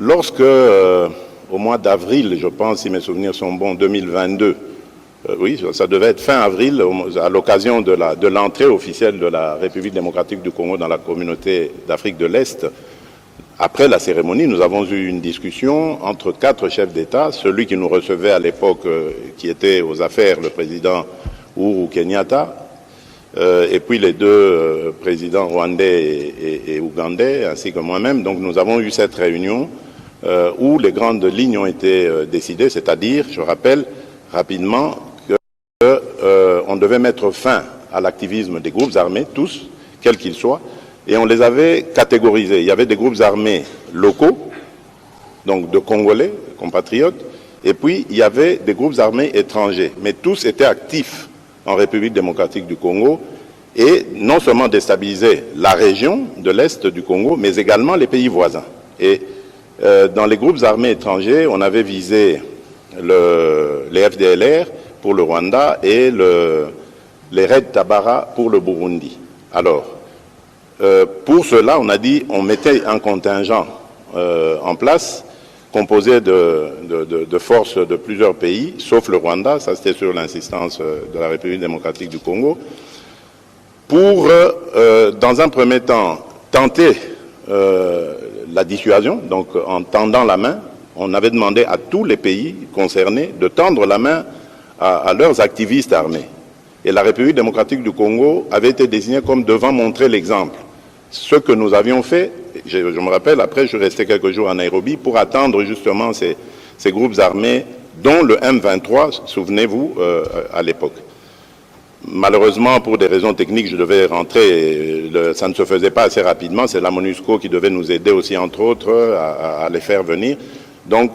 Lorsque, au mois d'avril, je pense, si mes souvenirs sont bons, 2022, oui, ça devait être fin avril, à l'occasion de l'entrée officielle de la République démocratique du Congo dans la communauté d'Afrique de l'Est, après la cérémonie, nous avons eu une discussion entre 4 chefs d'État, celui qui nous recevait à l'époque, qui était aux affaires, le président Uhuru Kenyatta, et puis les 2 présidents rwandais et ougandais, ainsi que moi-même. Donc nous avons eu cette réunion où les grandes lignes ont été décidées, c'est-à-dire, je rappelle rapidement, qu'on devait mettre fin à l'activisme des groupes armés, tous, quels qu'ils soient, et on les avait catégorisés. Il y avait des groupes armés locaux, donc de Congolais, compatriotes, et puis il y avait des groupes armés étrangers, mais tous étaient actifs en République démocratique du Congo, et non seulement déstabilisaient la région de l'Est du Congo, mais également les pays voisins. Et dans les groupes armés étrangers, on avait visé les FDLR pour le Rwanda et les Red Tabara pour le Burundi. Alors, pour cela, on a dit on mettait un contingent en place composé de forces de plusieurs pays, sauf le Rwanda, ça c'était sur l'insistance de la République démocratique du Congo, pour, dans un premier temps, tenter la dissuasion. Donc en tendant la main, on avait demandé à tous les pays concernés de tendre la main à leurs activistes armés. Et la République démocratique du Congo avait été désignée comme devant montrer l'exemple. Ce que nous avions fait, je me rappelle, après je restais quelques jours à Nairobi pour attendre justement ces groupes armés, dont le M23, souvenez-vous, à l'époque. Malheureusement, pour des raisons techniques, je devais rentrer, ça ne se faisait pas assez rapidement, c'est la MONUSCO qui devait nous aider aussi, entre autres, à les faire venir. Donc,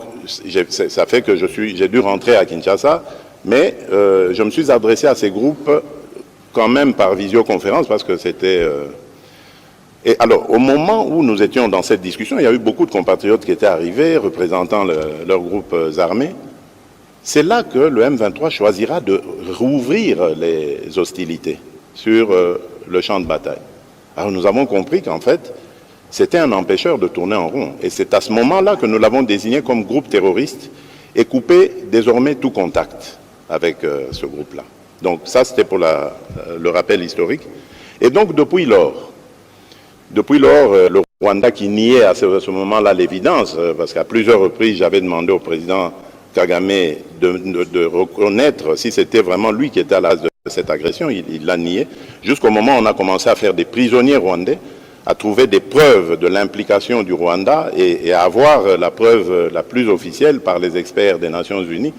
ça fait que j'ai dû rentrer à Kinshasa, mais je me suis adressé à ces groupes quand même par visioconférence, parce que c'était... Et alors, au moment où nous étions dans cette discussion, il y a eu beaucoup de compatriotes qui étaient arrivés, représentant leurs groupes armés. C'est là que le M23 choisira de rouvrir les hostilités sur le champ de bataille. Alors nous avons compris qu'en fait, c'était un empêcheur de tourner en rond. Et c'est à ce moment-là que nous l'avons désigné comme groupe terroriste et coupé désormais tout contact avec ce groupe-là. Donc ça, c'était pour le rappel historique. Et donc, depuis lors, le Rwanda qui niait à ce moment-là l'évidence, parce qu'à plusieurs reprises, j'avais demandé au président Kagame de reconnaître si c'était vraiment lui qui était à l'as de cette agression, il l'a nié, jusqu'au moment où on a commencé à faire des prisonniers rwandais, à trouver des preuves de l'implication du Rwanda et à avoir la preuve la plus officielle par les experts des Nations Unies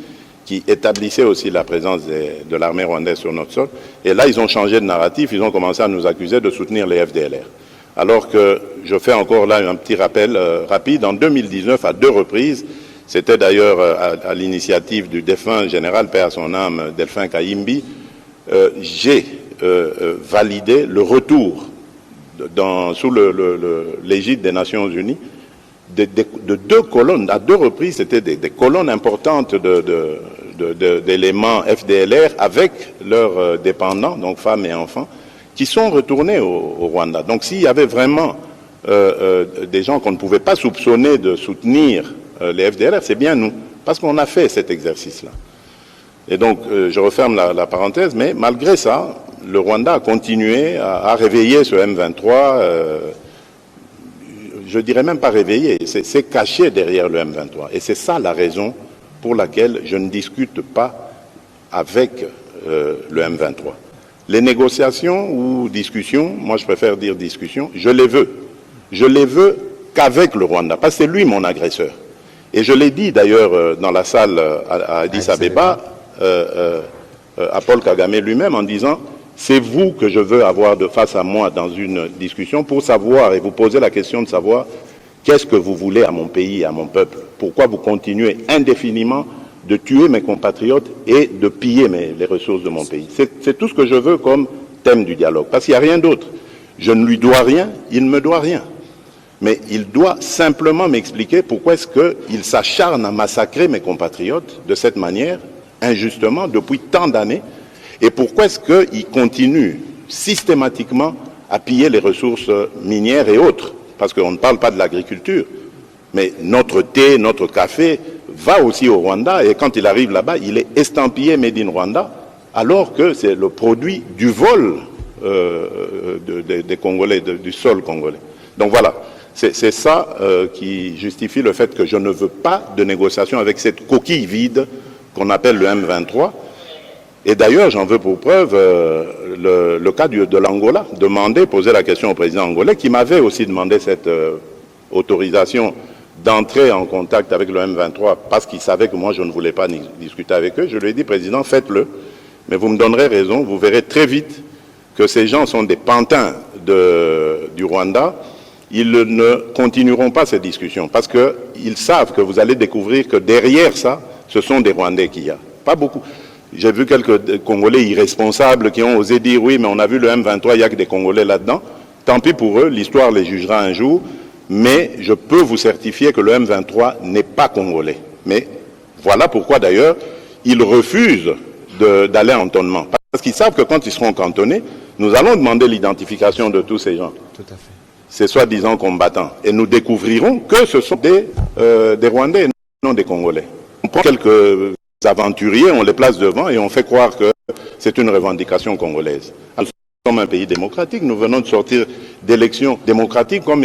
qui établissaient aussi la présence de l'armée rwandaise sur notre sol. Et là, ils ont changé de narratif, ils ont commencé à nous accuser de soutenir les FDLR. Alors que je fais encore là un petit rappel rapide, en 2019, à 2 reprises, c'était d'ailleurs à l'initiative du défunt général, paix à son âme, Delphin Kayimbi, j'ai validé le retour sous l'égide des Nations Unies de 2 colonnes, à 2 reprises, c'était des colonnes importantes d'éléments FDLR avec leurs dépendants, donc femmes et enfants, qui sont retournés au Rwanda. Donc s'il y avait vraiment des gens qu'on ne pouvait pas soupçonner de soutenir les FDLR, c'est bien nous, parce qu'on a fait cet exercice-là. Et donc, je referme la parenthèse, mais malgré ça, le Rwanda a continué à réveiller ce M23, je dirais même pas réveiller, c'est caché derrière le M23. Et c'est ça la raison pour laquelle je ne discute pas avec le M23. Les négociations ou discussions, moi je préfère dire discussions, je les veux. Je les veux qu'avec le Rwanda, parce que c'est lui mon agresseur. Et je l'ai dit d'ailleurs dans la salle à Addis Abeba, à Paul Kagame lui-même, en disant « C'est vous que je veux avoir de face à moi dans une discussion pour savoir et vous poser la question de savoir qu'est-ce que vous voulez à mon pays et à mon peuple. Pourquoi vous continuez indéfiniment de tuer mes compatriotes et de piller les ressources de mon pays. C'est tout ce que je veux comme thème du dialogue, parce qu'il n'y a rien d'autre. Je ne lui dois rien, il ne me doit rien. Mais il doit simplement m'expliquer pourquoi est-ce qu'il s'acharne à massacrer mes compatriotes de cette manière, injustement, depuis tant d'années, et pourquoi est-ce qu'il continue systématiquement à piller les ressources minières et autres, parce qu'on ne parle pas de l'agriculture, Mais notre thé, notre café va aussi au Rwanda et quand il arrive là-bas, il est estampillé Made in Rwanda, alors que c'est le produit du vol des Congolais, du sol congolais. Donc voilà, c'est ça qui justifie le fait que je ne veux pas de négociation avec cette coquille vide qu'on appelle le M23. Et d'ailleurs, j'en veux pour preuve le cas de l'Angola, poser la question au président angolais, qui m'avait aussi demandé cette autorisation d'entrer en contact avec le M23 parce qu'il savait que moi je ne voulais pas discuter avec eux. Je lui ai dit, président, faites-le, mais vous me donnerez raison, vous verrez très vite que ces gens sont des pantins du Rwanda. Ils ne continueront pas ces discussions parce qu'ils savent que vous allez découvrir que derrière ça, ce sont des Rwandais qu'il y a. Pas beaucoup. J'ai vu quelques Congolais irresponsables qui ont osé dire oui, mais on a vu le M23, il n'y a que des Congolais là-dedans. Tant pis pour eux, l'histoire les jugera un jour. Mais je peux vous certifier que le M23 n'est pas congolais. Mais voilà pourquoi d'ailleurs, ils refusent d'aller en cantonnement. Parce qu'ils savent que quand ils seront cantonnés, nous allons demander l'identification de tous ces gens. Tout à fait. Ces soi-disant combattants. Et nous découvrirons que ce sont des Rwandais et non des Congolais. On prend quelques aventuriers, on les place devant et on fait croire que c'est une revendication congolaise. Alors, nous sommes un pays démocratique, nous venons de sortir d'élections démocratiques comme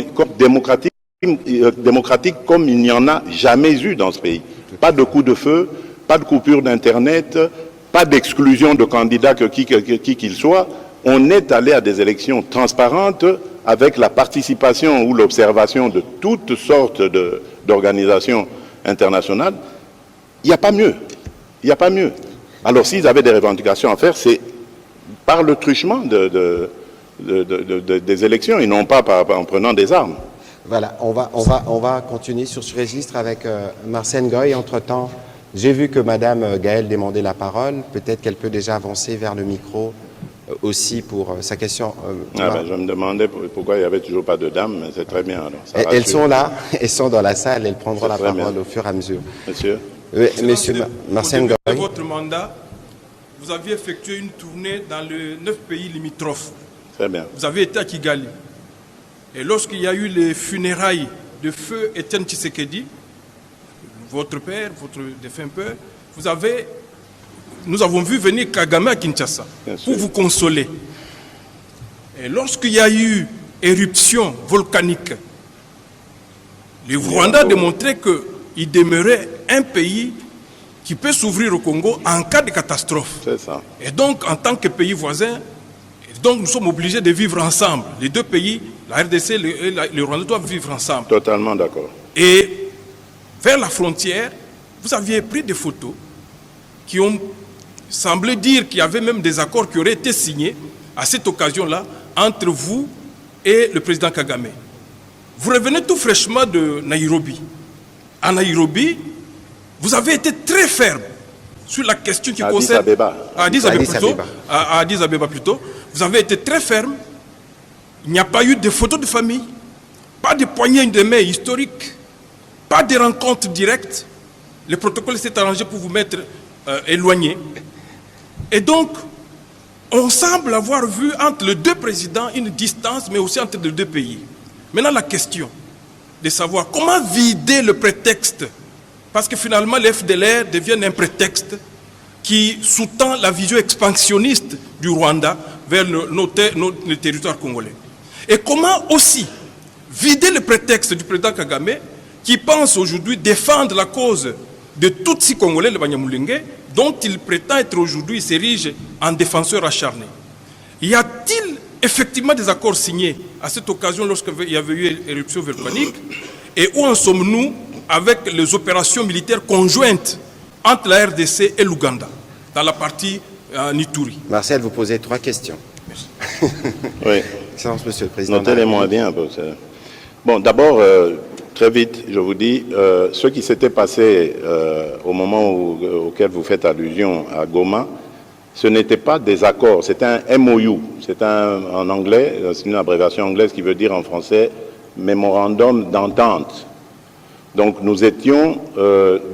il n'y en a jamais eu dans ce pays. Pas de coup de feu, pas de coupure d'Internet, pas d'exclusion de candidats qui qu'il soit. On est allé à des élections transparentes avec la participation ou l'observation de toutes sortes d'organisations internationales. Il n'y a pas mieux. Il n'y a pas mieux. Alors s'ils avaient des revendications à faire, c'est par le truchement des élections et non pas en prenant des armes. Voilà, on va continuer sur ce registre avec Marcène Goy. Entre-temps, j'ai vu que Madame Gaëlle demandait la parole. Peut-être qu'elle peut déjà avancer vers le micro aussi pour sa question. Je me demandais pourquoi il n'y avait toujours pas de dames, mais c'est très bien. Alors, elles sont là, elles sont dans la salle, elles prendront la parole au fur et à mesure. Monsieur Monsieur Marcène Goy. Dans votre mandat, vous aviez effectué une tournée dans les 9 pays limitrophes. Très bien. Vous avez été à Kigali. Et lorsqu'il y a eu les funérailles de feu Étienne Tshisekedi, votre père, votre défunt père, nous avons vu venir Kagame à Kinshasa pour vous consoler. Et lorsqu'il y a eu éruption volcanique, le Rwanda a démontré qu'il demeurait un pays qui peut s'ouvrir au Congo en cas de catastrophe. C'est ça. Et donc, en tant que pays voisin, donc nous sommes obligés de vivre ensemble. Les deux pays, la RDC et le Rwanda, doivent vivre ensemble. Totalement d'accord. Et vers la frontière, vous aviez pris des photos qui ont semblé dire qu'il y avait même des accords qui auraient été signés à cette occasion-là entre vous et le président Kagame. Vous revenez tout fraîchement de Nairobi. À Nairobi, vous avez été très ferme sur la question qui concerne... À Addis Abeba plutôt. Vous avez été très ferme. Il n'y a pas eu de photos de famille, pas de poignées de main historiques, pas de rencontres directes. Le protocole s'est arrangé pour vous mettre éloignés. Et donc, on semble avoir vu entre les deux présidents une distance, mais aussi entre les deux pays. Maintenant, la question de savoir comment vider le prétexte, parce que finalement, les FDLR deviennent un prétexte qui sous-tend la vision expansionniste du Rwanda vers le territoire congolais. Et comment aussi vider le prétexte du président Kagame qui pense aujourd'hui défendre la cause de Tutsi congolais, le Banyamulenge, dont il prétend être aujourd'hui, il s'érige en défenseur acharné. Y a-t-il effectivement des accords signés à cette occasion lorsqu'il y avait eu éruption volcanique? Et où en sommes-nous avec les opérations militaires conjointes entre la RDC et l'Ouganda, dans la partie Nituri? Marcel, vous posez 3 questions. Merci. Oui. Excellence, Monsieur le Président. Notez-les-moi bien. Bon, d'abord, très vite, je vous dis, ce qui s'était passé au moment auquel vous faites allusion à Goma, ce n'était pas des accords, c'était un MOU. C'est en anglais, c'est une abréviation anglaise qui veut dire en français Mémorandum d'entente. Donc nous étions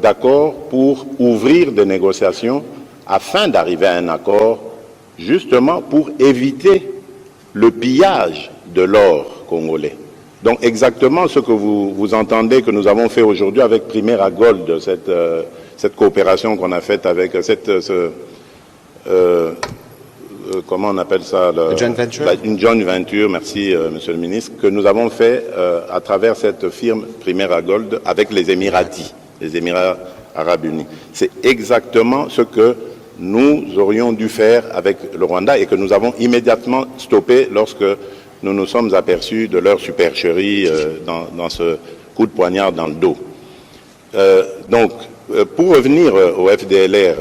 d'accord pour ouvrir des négociations afin d'arriver à un accord, justement pour éviter le pillage de l'or congolais. Donc exactement ce que vous entendez que nous avons fait aujourd'hui avec Primera Gold, cette coopération qu'on a faite avec comment on appelle ça, joint venture. Une joint venture, merci Monsieur le Ministre, que nous avons fait à travers cette firme Primera Gold avec les Émiratis, les Émirats Arabes Unis. C'est exactement ce que nous aurions dû faire avec le Rwanda et que nous avons immédiatement stoppé lorsque nous nous sommes aperçus de leur supercherie dans ce coup de poignard dans le dos. Donc, pour revenir au FDLR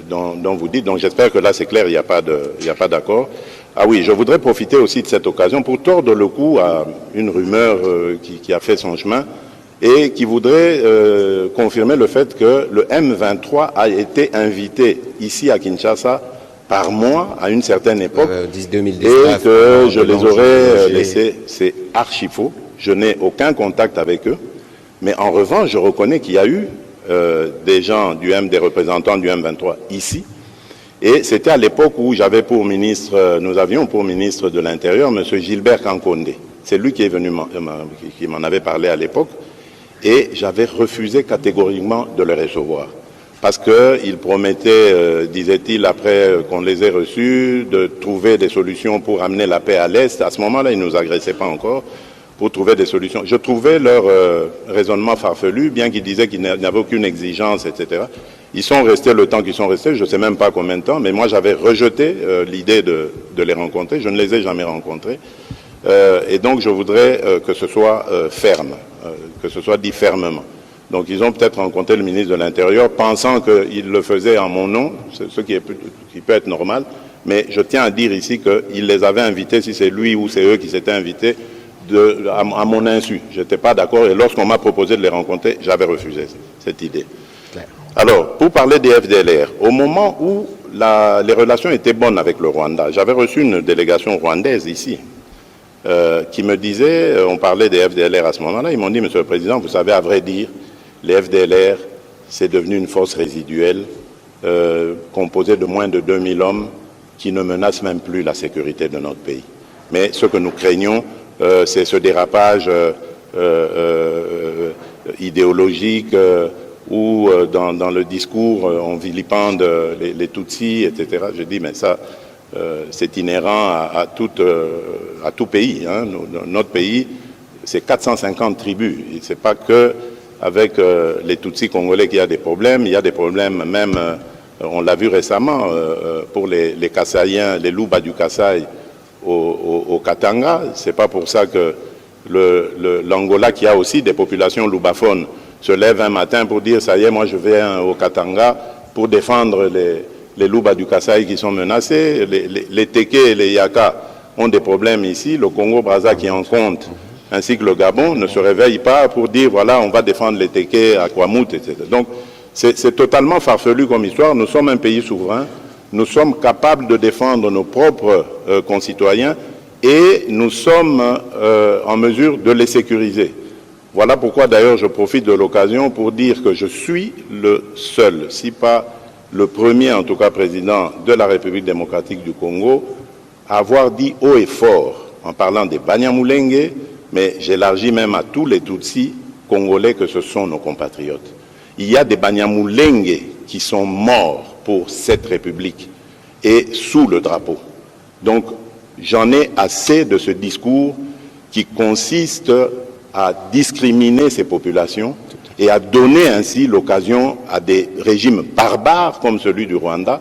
dont vous dites, donc j'espère que là c'est clair, il n'y a pas d'accord. Ah oui, je voudrais profiter aussi de cette occasion pour tordre le cou à une rumeur qui a fait son chemin et qui voudrait confirmer le fait que le M23 a été invité ici à Kinshasa par moi à une certaine époque 2019, et que je les aurais laissés. C'est archi faux. Je n'ai aucun contact avec eux. Mais en revanche, je reconnais qu'il y a eu des gens des représentants du M23 ici. Et c'était à l'époque où nous avions pour ministre de l'Intérieur M. Gilbert Kankondé. C'est lui qui est venu, qui m'en avait parlé à l'époque. Et j'avais refusé catégoriquement de le recevoir. Parce qu'il promettait, disait-il, après qu'on les ait reçus, de trouver des solutions pour amener la paix à l'Est. À ce moment-là, ils ne nous agressaient pas encore, pour trouver des solutions. Je trouvais leur raisonnement farfelu, bien qu'ils disaient qu'ils n'avaient aucune exigence, etc. Ils sont restés le temps qu'ils sont restés, je ne sais même pas combien de temps, mais moi j'avais rejeté l'idée de les rencontrer. Je ne les ai jamais rencontrés. Et donc je voudrais que ce soit ferme, que ce soit dit fermement. Donc ils ont peut-être rencontré le ministre de l'Intérieur pensant qu'il le faisait en mon nom, ce qui peut être normal, mais je tiens à dire ici qu'il les avait invités, si c'est lui ou c'est eux qui s'étaient invités, à mon insu. Je n'étais pas d'accord et lorsqu'on m'a proposé de les rencontrer, j'avais refusé cette idée. Alors, pour parler des FDLR, au moment où les relations étaient bonnes avec le Rwanda, j'avais reçu une délégation rwandaise ici, qui me disait, on parlait des FDLR à ce moment-là, ils m'ont dit, Monsieur le Président, vous savez, à vrai dire, les FDLR, c'est devenu une force résiduelle composée de moins de 2000 hommes qui ne menacent même plus la sécurité de notre pays. Mais ce que nous craignons, c'est ce dérapage idéologique où dans le discours on vilipende les Tutsis, etc. Je dis, mais ça, c'est inhérent à tout pays. Hein. Notre pays, c'est 450 tribus. Ce n'est pas que avec les Tutsis congolais qu'il y a des problèmes. Il y a des problèmes même, on l'a vu récemment, pour les Kassaïens, les Luba du Kasaï au Katanga. C'est pas pour ça que l'Angola, qui a aussi des populations lubaphones, se lève un matin pour dire, ça y est, moi je viens au Katanga pour défendre les Luba du Kasaï qui sont menacés. Les Teke et les Yaka ont des problèmes ici. Le Congo-Brazza qui en compte, ainsi que le Gabon, ne se réveille pas pour dire, voilà, on va défendre les Teke à Kwamut, etc. Donc, c'est totalement farfelu comme histoire. Nous sommes un pays souverain. Nous sommes capables de défendre nos propres concitoyens et nous sommes en mesure de les sécuriser. Voilà pourquoi, d'ailleurs, je profite de l'occasion pour dire que je suis le seul, si pas le premier, en tout cas, président de la République démocratique du Congo, à avoir dit haut et fort, en parlant des Banyamulenge, mais j'élargis même à tous les Tutsis congolais que ce sont nos compatriotes. Il y a des Banyamulenge qui sont morts pour cette République et sous le drapeau. Donc, j'en ai assez de ce discours qui consiste à discriminer ces populations et à donner ainsi l'occasion à des régimes barbares comme celui du Rwanda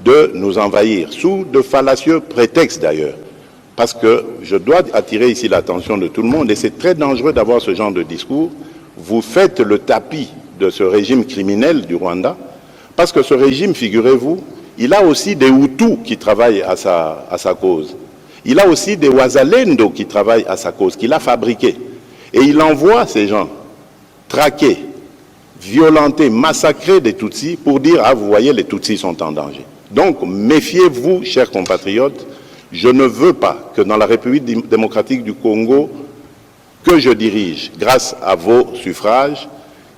de nous envahir, sous de fallacieux prétextes d'ailleurs. Parce que je dois attirer ici l'attention de tout le monde, et c'est très dangereux d'avoir ce genre de discours. Vous faites le tapis de ce régime criminel du Rwanda, parce que ce régime, figurez-vous, il a aussi des Hutus qui travaillent à sa cause. Il a aussi des Wazalendo qui travaillent à sa cause, qu'il a fabriqués. Et il envoie ces gens traquer, violenter, massacrer des Tutsis pour dire, ah, vous voyez, les Tutsis sont en danger. Donc, méfiez-vous, chers compatriotes, je ne veux pas que dans la République démocratique du Congo, que je dirige, grâce à vos suffrages,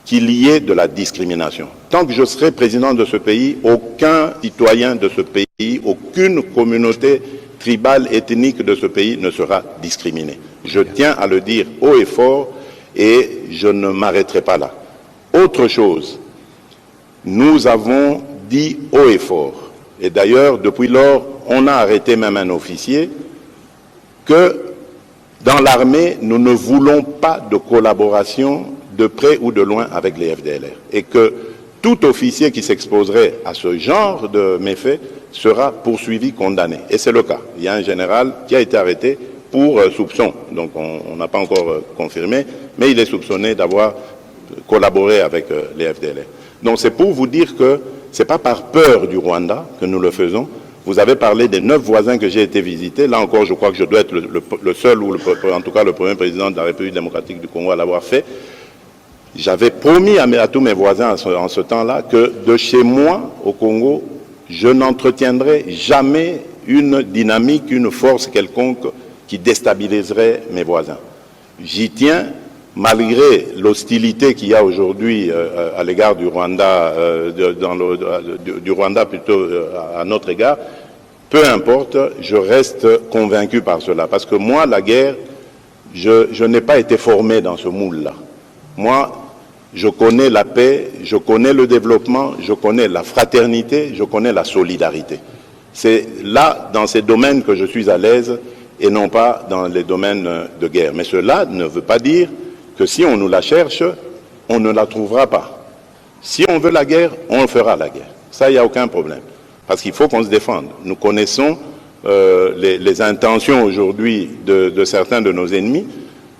qu'il y ait de la discrimination. Tant que je serai président de ce pays, aucun citoyen de ce pays, aucune communauté tribal, ethnique de ce pays ne sera discriminé. Je tiens à le dire haut et fort et je ne m'arrêterai pas là. Autre chose, nous avons dit haut et fort, et d'ailleurs depuis lors, on a arrêté même un officier, que dans l'armée, nous ne voulons pas de collaboration de près ou de loin avec les FDLR. Et que tout officier qui s'exposerait à ce genre de méfaits sera poursuivi, condamné. Et c'est le cas. Il y a un général qui a été arrêté pour soupçon. Donc on n'a pas encore confirmé, mais il est soupçonné d'avoir collaboré avec les FDLR. Donc c'est pour vous dire que ce n'est pas par peur du Rwanda que nous le faisons. Vous avez parlé des 9 voisins que j'ai été visiter. Là encore, je crois que je dois être le seul, ou en tout cas le premier président de la République démocratique du Congo à l'avoir fait. J'avais promis à tous mes voisins en ce temps-là que de chez moi, au Congo, je n'entretiendrai jamais une dynamique, une force quelconque qui déstabiliserait mes voisins. J'y tiens, malgré l'hostilité qu'il y a aujourd'hui à l'égard du Rwanda, du Rwanda plutôt à notre égard. Peu importe, je reste convaincu par cela. Parce que moi, la guerre, je n'ai pas été formé dans ce moule-là. Moi, je connais la paix, je connais le développement, je connais la fraternité, je connais la solidarité. C'est là, dans ces domaines, que je suis à l'aise et non pas dans les domaines de guerre. Mais cela ne veut pas dire que si on nous la cherche, on ne la trouvera pas. Si on veut la guerre, on fera la guerre. Ça, il n'y a aucun problème. Parce qu'il faut qu'on se défende. Nous connaissons les intentions aujourd'hui de certains de nos ennemis.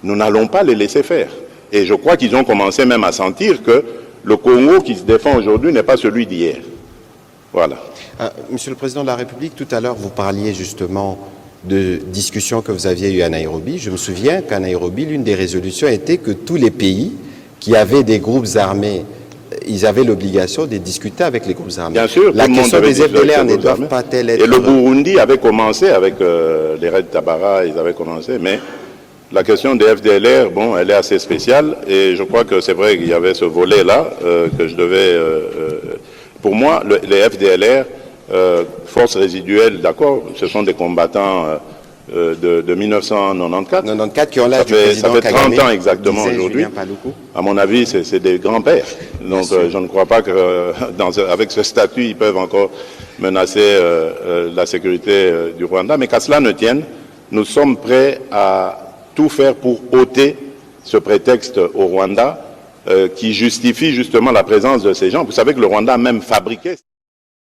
Nous n'allons pas les laisser faire. Et je crois qu'ils ont commencé même à sentir que le Congo qui se défend aujourd'hui n'est pas celui d'hier. Voilà. Monsieur le Président de la République, tout à l'heure, vous parliez justement de discussions que vous aviez eues à Nairobi. Je me souviens qu'à Nairobi, l'une des résolutions était que tous les pays qui avaient des groupes armés, ils avaient l'obligation de discuter avec les groupes armés. Bien sûr, la question des FDLR ne doivent pas être... Et le Burundi avait commencé avec les Red Tabara, ils avaient commencé, mais la question des FDLR, bon, elle est assez spéciale, et je crois que c'est vrai qu'il y avait ce volet-là que je devais... pour moi, les FDLR, forces résiduelles, d'accord, ce sont des combattants de 1994. 94 qui ont l'âge du président Ça fait 30 Kagame, ans exactement aujourd'hui. À mon avis, c'est des grands-pères. Donc je ne crois pas qu'avec ce statut, ils peuvent encore menacer la sécurité du Rwanda. Mais qu'à cela ne tienne, nous sommes prêts à tout faire pour ôter ce prétexte au Rwanda qui justifie justement la présence de ces gens. Vous savez que le Rwanda a même fabriqué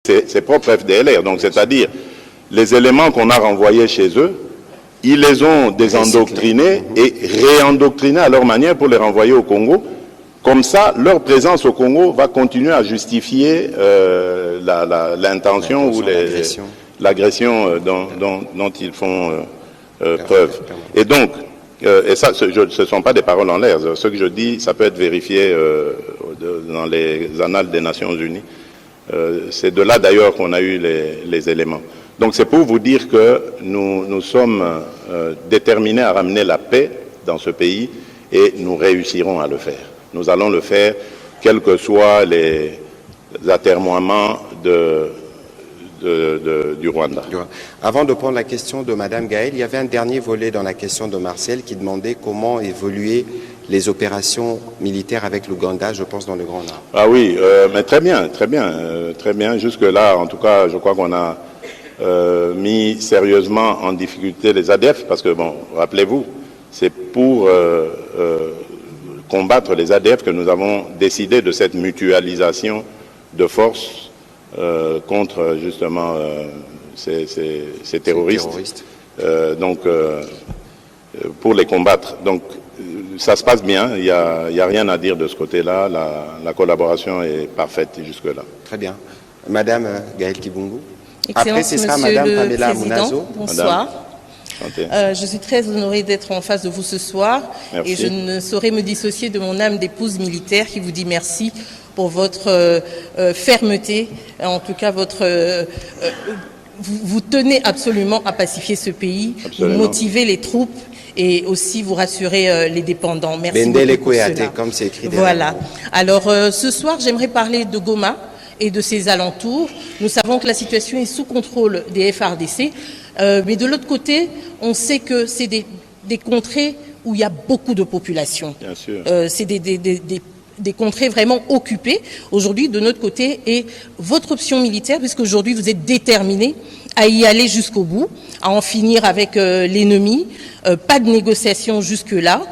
ses propres FDLR. Donc c'est-à-dire les éléments qu'on a renvoyés chez eux, ils les ont désendoctrinés et réendoctrinés à leur manière pour les renvoyer au Congo. Comme ça, leur présence au Congo va continuer à justifier l'intention ou l'agression dont ils font preuve. Et donc, et ça, ce ne sont pas des paroles en l'air. Ce que je dis, ça peut être vérifié dans les annales des Nations Unies. C'est de là d'ailleurs qu'on a eu les éléments. Donc c'est pour vous dire que nous sommes déterminés à ramener la paix dans ce pays et nous réussirons à le faire. Nous allons le faire, quels que soient les atermoiements du Rwanda. Avant de prendre la question de Mme Gaëlle, il y avait un dernier volet dans la question de Martial qui demandait comment évoluer les opérations militaires avec l'Ouganda, je pense, dans le Grand Nord. Ah oui, mais très bien, très bien, très bien. Jusque-là, en tout cas, je crois qu'on a mis sérieusement en difficulté les ADF, parce que, bon, rappelez-vous, c'est pour combattre les ADF que nous avons décidé de cette mutualisation de forces contre, justement, ces terroristes. Donc, pour les combattre. Donc, ça se passe bien, il n'y a rien à dire de ce côté-là, la collaboration est parfaite jusque-là. Très bien. Madame Gaëlle Kibungu. Excellence, après, ce sera Monsieur Madame le Pamela Président, Munazo. bonsoir. Je suis très honorée d'être en face de vous ce soir. Merci. Et je ne saurais me dissocier de mon âme d'épouse militaire qui vous dit merci pour votre fermeté, en tout cas vous tenez absolument à pacifier ce pays, Absolument. vous motivez les troupes et aussi vous rassurez les dépendants. Merci Bendele beaucoup pour Kouyaté, cela. comme c'est écrit. Voilà. Alors ce soir, j'aimerais parler de Goma et de ses alentours. Nous savons que la situation est sous contrôle des FARDC. Mais de l'autre côté, on sait que c'est des contrées où il y a beaucoup de population. Bien sûr. C'est des contrées vraiment occupées aujourd'hui de notre côté, et votre option militaire, puisqu'aujourd'hui vous êtes déterminés à y aller jusqu'au bout, à en finir avec l'ennemi, pas de négociation jusque-là.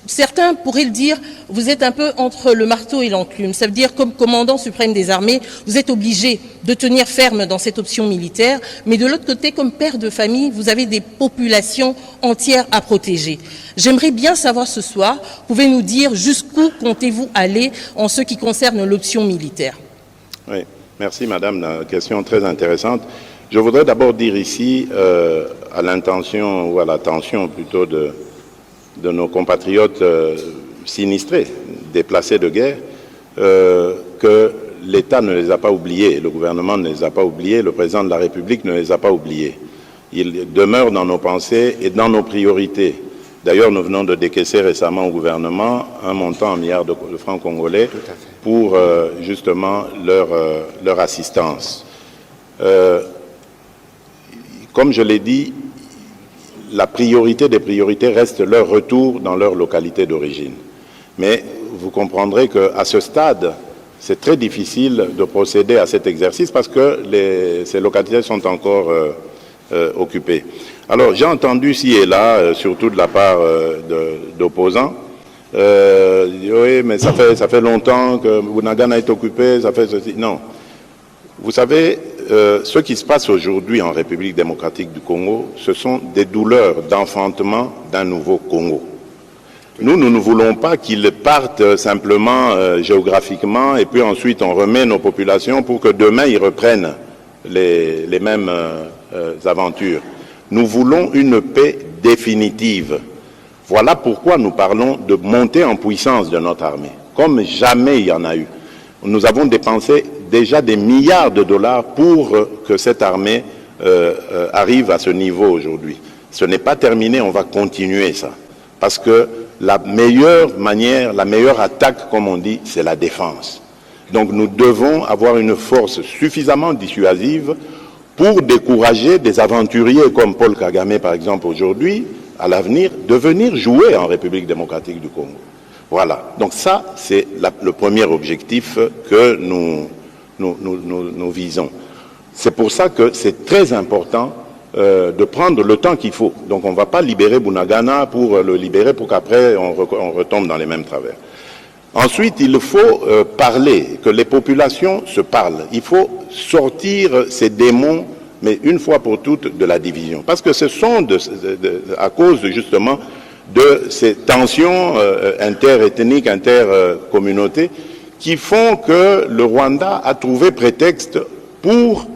Certains pourraient le dire, vous êtes un peu entre le marteau et l'enclume. Ça veut dire, comme commandant suprême des armées, vous êtes obligé de tenir ferme dans cette option militaire, mais de l'autre côté, comme père de famille, vous avez des populations entières à protéger. J'aimerais bien savoir ce soir, pouvez nous dire jusqu'où comptez-vous aller en ce qui concerne l'option militaire? Oui, merci madame, la question très intéressante. Je voudrais d'abord dire ici, à l'intention ou à l'attention plutôt de nos compatriotes sinistrés, déplacés de guerre, que l'État ne les a pas oubliés, le gouvernement ne les a pas oubliés, le président de la République ne les a pas oubliés. Ils demeurent dans nos pensées et dans nos priorités. D'ailleurs, nous venons de décaisser récemment au gouvernement un montant en milliards de francs congolais pour justement leur assistance. Comme je l'ai dit, la priorité des priorités reste leur retour dans leur localité d'origine. Mais vous comprendrez qu'à ce stade, c'est très difficile de procéder à cet exercice parce que ces localités sont encore occupées. Alors, j'ai entendu ci et là, surtout de la part d'opposants, oui, mais ça fait longtemps que Bunagana est occupé, ça fait ceci. Non. Vous savez, ce qui se passe aujourd'hui en République démocratique du Congo, ce sont des douleurs d'enfantement d'un nouveau Congo. Nous ne voulons pas qu'ils partent simplement géographiquement et puis ensuite on remet nos populations pour que demain ils reprennent les mêmes aventures. Nous voulons une paix définitive. Voilà pourquoi nous parlons de montée en puissance de notre armée, comme jamais il y en a eu. Nous avons dépensé déjà des milliards de dollars pour que cette armée arrive à ce niveau aujourd'hui. Ce n'est pas terminé, on va continuer ça. Parce que la meilleure manière, la meilleure attaque, comme on dit, c'est la défense. Donc nous devons avoir une force suffisamment dissuasive pour décourager des aventuriers comme Paul Kagame, par exemple, aujourd'hui, à l'avenir, de venir jouer en République démocratique du Congo. Voilà. Donc ça, c'est le premier objectif que nous visons. C'est pour ça que c'est très important de prendre le temps qu'il faut. Donc on ne va pas libérer Bunagana pour le libérer pour qu'après on retombe dans les mêmes travers. Ensuite, il faut parler, que les populations se parlent. Il faut sortir ces démons, mais une fois pour toutes, de la division. Parce que ce sont à cause justement de ces tensions interethniques, intercommunautés, qui font que le Rwanda a trouvé prétexte pour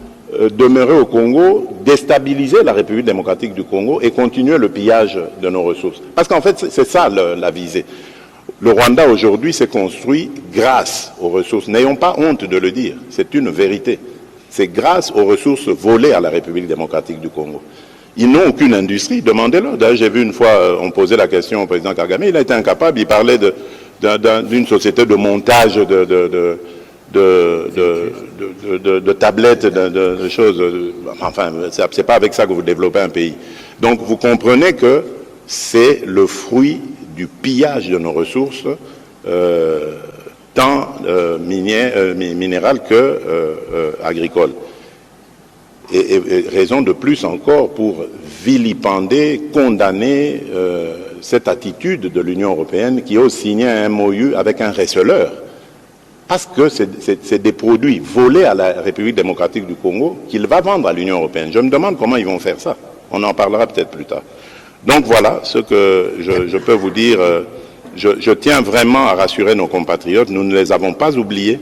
demeurer au Congo, déstabiliser la République démocratique du Congo et continuer le pillage de nos ressources. Parce qu'en fait, c'est ça la visée. Le Rwanda aujourd'hui s'est construit grâce aux ressources. N'ayons pas honte de le dire, c'est une vérité. C'est grâce aux ressources volées à la République démocratique du Congo. Ils n'ont aucune industrie, demandez-leur. D'ailleurs, j'ai vu une fois, on posait la question au président Kagame, il a été incapable, il parlait d'une société de montage de tablettes, de choses. Enfin, c'est pas avec ça que vous développez un pays. Donc, vous comprenez que c'est le fruit du pillage de nos ressources, tant minérales que agricoles. Et raison de plus encore pour vilipender, condamner cette attitude de l'Union européenne qui ose signer un MOU avec un receleur. Parce que c'est des produits volés à la République démocratique du Congo qu'il va vendre à l'Union européenne. Je me demande comment ils vont faire ça. On en parlera peut-être plus tard. Donc voilà ce que je peux vous dire. Je tiens vraiment à rassurer nos compatriotes. Nous ne les avons pas oubliés.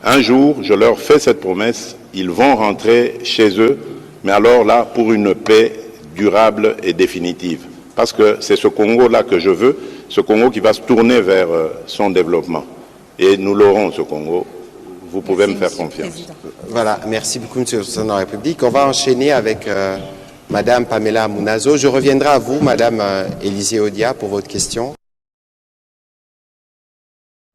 Un jour, je leur fais cette promesse, ils vont rentrer chez eux, mais alors là, pour une paix durable et définitive. Parce que c'est ce Congo-là que je veux, ce Congo qui va se tourner vers son développement. Et nous l'aurons, ce Congo. Vous pouvez me faire confiance. Voilà, merci beaucoup, Monsieur le Président de la République. On va enchaîner avec Madame Pamela Mounazo. Je reviendrai à vous, Madame Élisée Odia, pour votre question.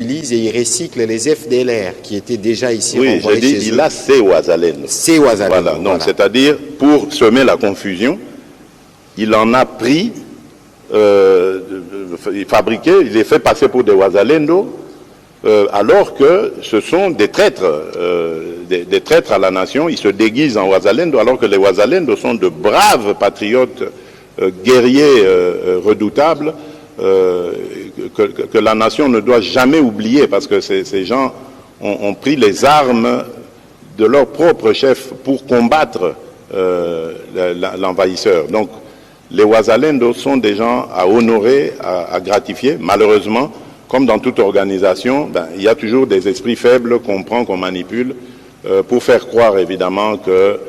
utilise et il recycle les FDLR qui étaient déjà ici Oui, renvoyés je dis, chez il eux. a ses Ouazalendo. C'est Ouazalendo. Voilà, donc c'est-à-dire, pour semer la confusion, il en a pris, fabriqué, il les fait passer pour des Ouazalendo, alors que ce sont des traîtres, des traîtres à la nation. Ils se déguisent en Ouazalendo, alors que les Ouazalendo sont de braves patriotes, guerriers redoutables, que la nation ne doit jamais oublier, parce que ces gens ont pris les armes de leur propre chef pour combattre l'envahisseur. Donc, les Ouazalendo sont des gens à honorer, à gratifier. Malheureusement, comme dans toute organisation, il y a toujours des esprits faibles qu'on prend, qu'on manipule, pour faire croire évidemment que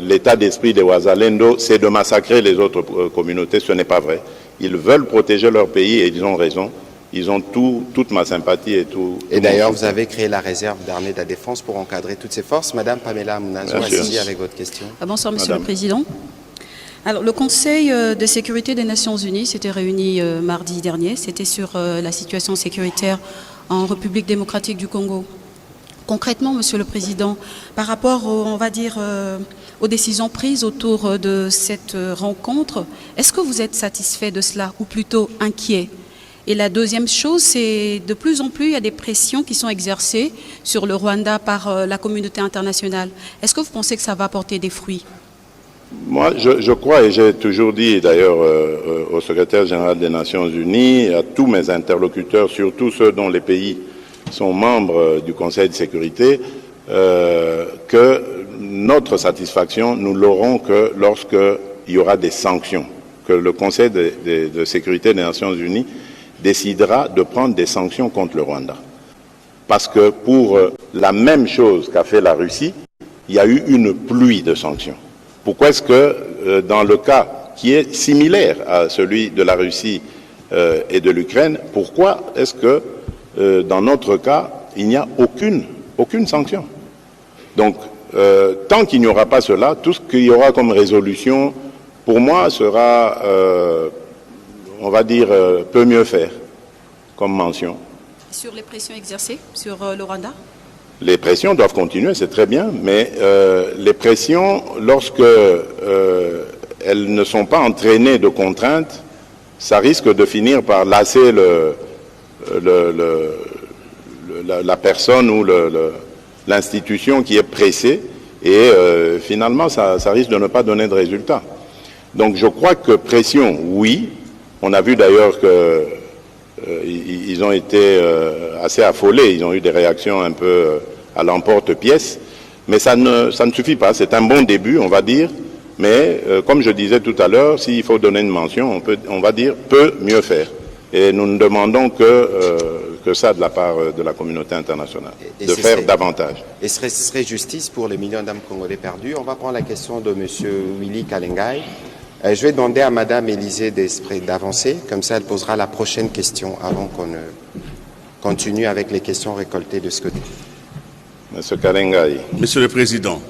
l'état d'esprit des Ouazalendo, c'est de massacrer les autres communautés. Ce n'est pas vrai. Ils veulent protéger leur pays et ils ont raison. Ils ont toute ma sympathie et tout. Et d'ailleurs, vous avez créé la réserve d'armée de la défense pour encadrer toutes ces forces. Madame Pamela Mounazo, allez-y avec votre question. Bonsoir, Monsieur Madame. le Président. Alors, le Conseil de sécurité des Nations Unies s'était réuni mardi dernier. C'était sur la situation sécuritaire en République démocratique du Congo. Concrètement, Monsieur le Président, par rapport, aux décisions prises autour de cette rencontre, est-ce que vous êtes satisfait de cela ou plutôt inquiet? Et la deuxième chose, c'est de plus en plus, il y a des pressions qui sont exercées sur le Rwanda par la communauté internationale. Est-ce que vous pensez que ça va porter des fruits? Moi, je crois, et j'ai toujours dit d'ailleurs au secrétaire général des Nations Unies, à tous mes interlocuteurs, surtout ceux dont les pays sont membres du Conseil de sécurité, que notre satisfaction, nous l'aurons que lorsqu'il y aura des sanctions, que le Conseil de sécurité des Nations Unies décidera de prendre des sanctions contre le Rwanda. Parce que pour la même chose qu'a fait la Russie, il y a eu une pluie de sanctions. Pourquoi est-ce que dans le cas qui est similaire à celui de la Russie et de l'Ukraine, pourquoi est-ce que dans notre cas, il n'y a aucune sanction? Donc, tant qu'il n'y aura pas cela, tout ce qu'il y aura comme résolution, pour moi, sera, on va dire, peut mieux faire comme mention. Sur les pressions exercées sur le Rwanda? Les pressions doivent continuer, c'est très bien, mais les pressions, lorsque elles ne sont pas entraînées de contraintes, ça risque de finir par lasser la personne ou l'institution qui est pressée, et finalement, ça risque de ne pas donner de résultat. Donc je crois que pression, oui. On a vu d'ailleurs que ils ont été assez affolés, ils ont eu des réactions un peu à l'emporte-pièce, mais ça ne suffit pas. C'est un bon début, on va dire, mais comme je disais tout à l'heure, s'il faut donner une mention, on va dire peut mieux faire. Et nous ne demandons que ça de la part de la communauté internationale, de faire davantage. Et ce serait justice pour les millions d'âmes congolais perdus. On va prendre la question de M. Willy Kalengai. Je vais demander à Mme Élisée Desprez d'avancer, comme ça elle posera la prochaine question avant qu'on ne continue avec les questions récoltées de ce côté. Monsieur Kalengai. Monsieur le Président,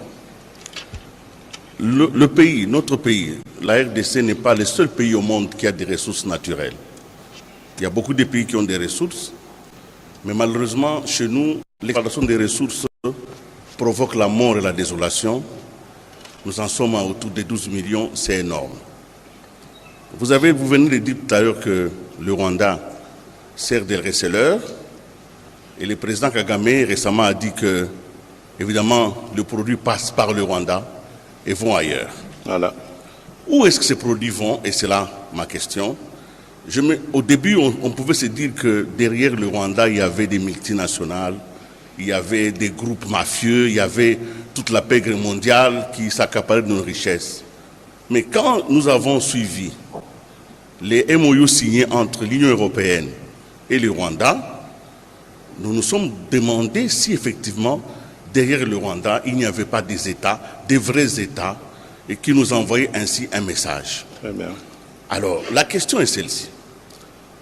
notre pays, la RDC n'est pas le seul pays au monde qui a des ressources naturelles. Il y a beaucoup de pays qui ont des ressources, mais malheureusement, chez nous, l'exploitation des ressources provoque la mort et la désolation. Nous en sommes à autour de 12 millions, c'est énorme. Vous venez de dire tout à l'heure que le Rwanda sert de receleur, et le président Kagame récemment a dit que, évidemment, le produit passe par le Rwanda et vont ailleurs. Voilà. Où est-ce que ces produits vont? Et c'est là ma question. Au début, on pouvait se dire que derrière le Rwanda, il y avait des multinationales, il y avait des groupes mafieux, il y avait toute la pègre mondiale qui s'accaparait de nos richesses. Mais quand nous avons suivi les MOU signés entre l'Union européenne et le Rwanda, nous nous sommes demandé si effectivement, derrière le Rwanda, il n'y avait pas des États, des vrais États, et qui nous envoyaient ainsi un message. Très bien. Alors, la question est celle-ci.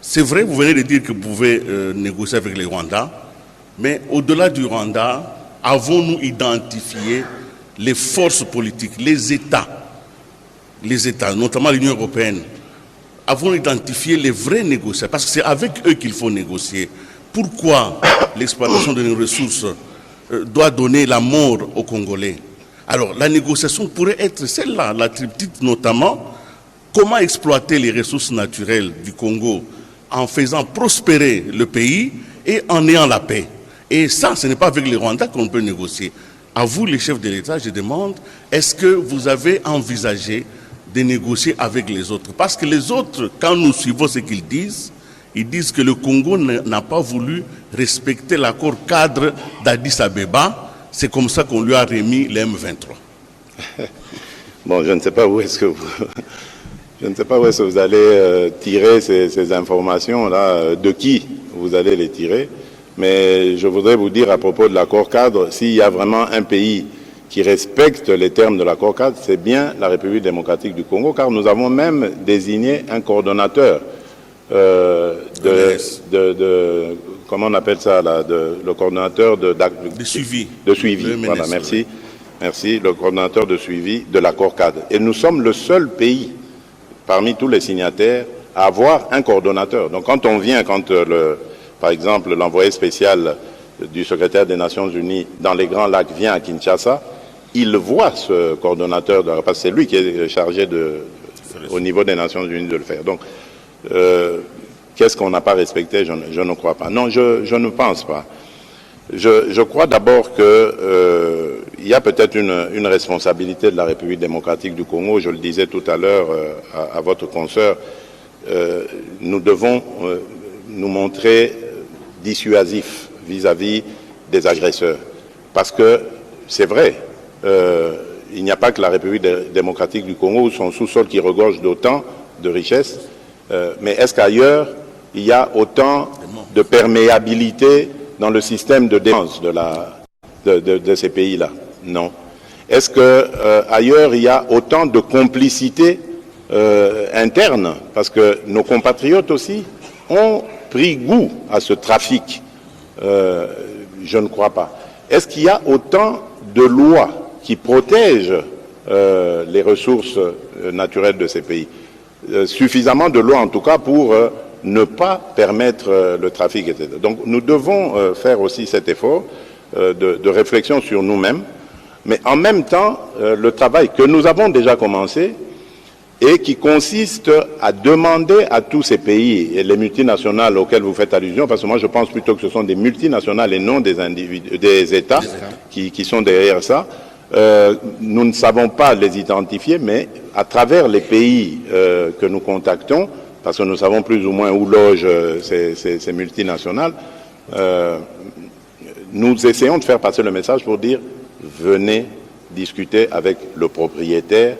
C'est vrai, vous venez de dire que vous pouvez négocier avec les Rwandais, mais au-delà du Rwanda, avons-nous identifié les forces politiques, les États, notamment l'Union européenne, avons-nous identifié les vrais négociateurs? Parce que c'est avec eux qu'il faut négocier pourquoi l'exploitation de nos ressources doit donner la mort aux Congolais. Alors, la négociation pourrait être celle-là, la tripartite notamment. Comment exploiter les ressources naturelles du Congo en faisant prospérer le pays et en ayant la paix. Et ça, ce n'est pas avec les Rwandais qu'on peut négocier. À vous, les chefs de l'État, je demande, est-ce que vous avez envisagé de négocier avec les autres? Parce que les autres, quand nous suivons ce qu'ils disent, ils disent que le Congo n'a pas voulu respecter l'accord cadre d'Addis Abeba. C'est comme ça qu'on lui a remis les M23. Bon, je ne sais pas où est-ce que vous allez tirer ces informations-là, de qui vous allez les tirer. Mais je voudrais vous dire à propos de l'accord cadre, s'il y a vraiment un pays qui respecte les termes de l'accord cadre, c'est bien la République démocratique du Congo, car nous avons même désigné un coordonnateur comment on appelle ça là, le coordonnateur de suivi. De suivi, voilà, merci. Merci, le coordonnateur de suivi de l'accord cadre. Et nous sommes le seul pays parmi tous les signataires à avoir un coordonnateur. Donc quand on vient, par exemple, l'envoyé spécial du secrétaire des Nations Unies dans les Grands Lacs vient à Kinshasa, il voit ce coordonnateur, parce que c'est lui qui est chargé au niveau des Nations Unies de le faire. Donc, qu'est-ce qu'on n'a pas respecté? Je ne crois pas. Non, je ne pense pas. Je crois d'abord qu'il y a peut-être une responsabilité de la République démocratique du Congo. Je le disais tout à l'heure à votre consoeur. Nous devons nous montrer dissuasifs vis-à-vis des agresseurs. Parce que c'est vrai, il n'y a pas que la République démocratique du Congo ou son sous-sol qui regorge d'autant de richesses, mais est-ce qu'ailleurs, il y a autant de perméabilité dans le système de défense de ces pays-là? Non. Est-ce qu'ailleurs, il y a autant de complicité interne? Parce que nos compatriotes aussi ont pris goût à ce trafic. Je ne crois pas. Est-ce qu'il y a autant de lois qui protègent les ressources naturelles de ces pays? Suffisamment de lois en tout cas pour ne pas permettre le trafic, etc. Donc nous devons faire aussi cet effort de réflexion sur nous-mêmes, mais en même temps le travail que nous avons déjà commencé et qui consiste à demander à tous ces pays et les multinationales auxquelles vous faites allusion, parce que moi je pense plutôt que ce sont des multinationales et non des États qui sont derrière ça. Nous ne savons pas les identifier, mais à travers les pays que nous contactons, parce que nous savons plus ou moins où logent ces multinationales, nous essayons de faire passer le message pour dire venez discuter avec le propriétaire